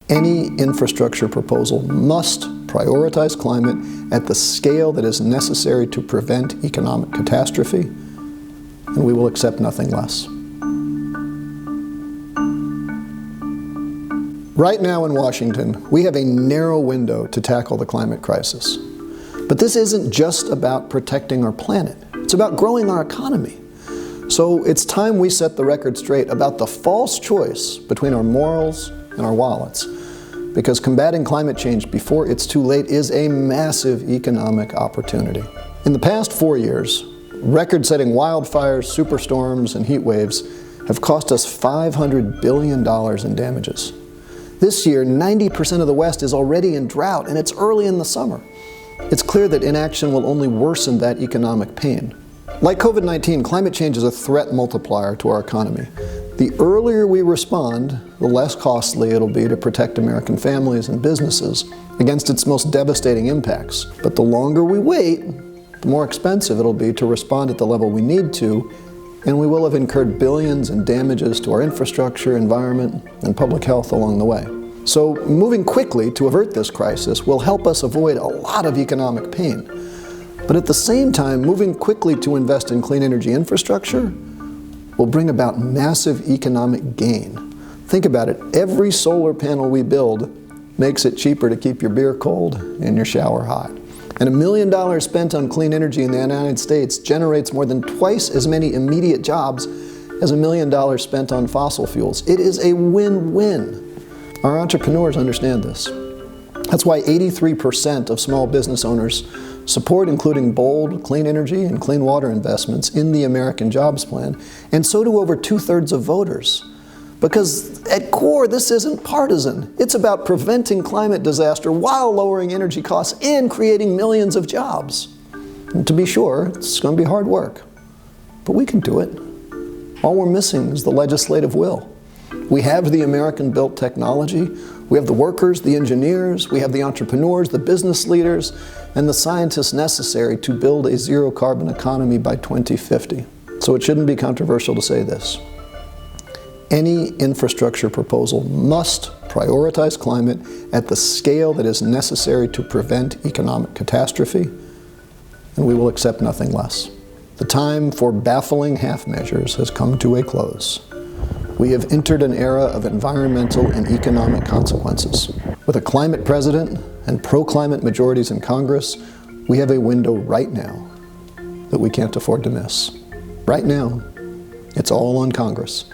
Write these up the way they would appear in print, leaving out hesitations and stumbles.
Any infrastructure proposal must prioritize climate at the scale that is necessary to prevent economic catastrophe, and we will accept nothing less. Right now in Washington, we have a narrow window to tackle the climate crisis. But this isn't just about protecting our planet. It's about growing our economy. So it's time we set the record straight about the false choice between our morals and our wallets. Because combating climate change before it's too late is a massive economic opportunity. In the past 4 years, record-setting wildfires, superstorms, and heat waves have cost us $500 billion in damages. This year, 90% of the West is already in drought, and it's early in the summer. It's clear that inaction will only worsen that economic pain. Like COVID-19, climate change is a threat multiplier to our economy. The earlier we respond, the less costly it'll be to protect American families and businesses against its most devastating impacts. But the longer we wait, the more expensive it'll be to respond at the level we need to, and we will have incurred billions in damages to our infrastructure, environment, and public health along the way. So moving quickly to avert this crisis will help us avoid a lot of economic pain. But at the same time, moving quickly to invest in clean energy infrastructure will bring about massive economic gain. Think about it, every solar panel we build makes it cheaper to keep your beer cold and your shower hot. And $1 million spent on clean energy in the United States generates more than twice as many immediate jobs as $1 million spent on fossil fuels. It is a win-win. Our entrepreneurs understand this. That's why 83% of small business owners support including bold, clean energy and clean water investments in the American Jobs Plan, and so do over 2/3 of voters. Because at core, this isn't partisan. It's about preventing climate disaster while lowering energy costs and creating millions of jobs. And to be sure, it's going to be hard work, but we can do it. All we're missing is the legislative will. We have the American-built technology, we have the workers, the engineers, we have the entrepreneurs, the business leaders, and the scientists necessary to build a zero-carbon economy by 2050. So it shouldn't be controversial to say this. Any infrastructure proposal must prioritize climate at the scale that is necessary to prevent economic catastrophe, and we will accept nothing less. The time for baffling half measures has come to a close. We have entered an era of environmental and economic consequences. With a climate president and pro-climate majorities in Congress, we have a window right now that we can't afford to miss. Right now, it's all on Congress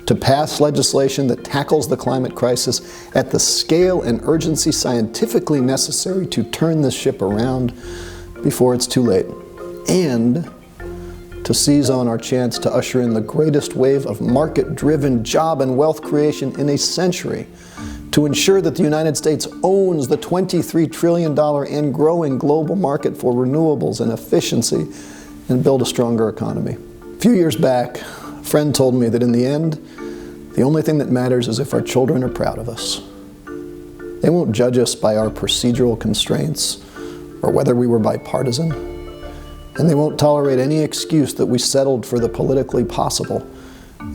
to pass legislation that tackles the climate crisis at the scale and urgency scientifically necessary to turn this ship around before it's too late, and to seize on our chance to usher in the greatest wave of market-driven job and wealth creation in a century, to ensure that the United States owns the $23 trillion and growing global market for renewables and efficiency, and build a stronger economy. A few years back, a friend told me that in the end, the only thing that matters is if our children are proud of us. They won't judge us by our procedural constraints or whether we were bipartisan. And they won't tolerate any excuse that we settled for the politically possible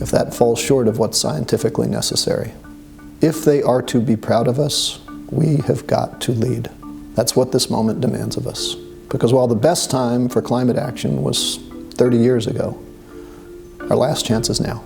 if that falls short of what's scientifically necessary. If they are to be proud of us, we have got to lead. That's what this moment demands of us. Because while the best time for climate action was 30 years ago, our last chance is now.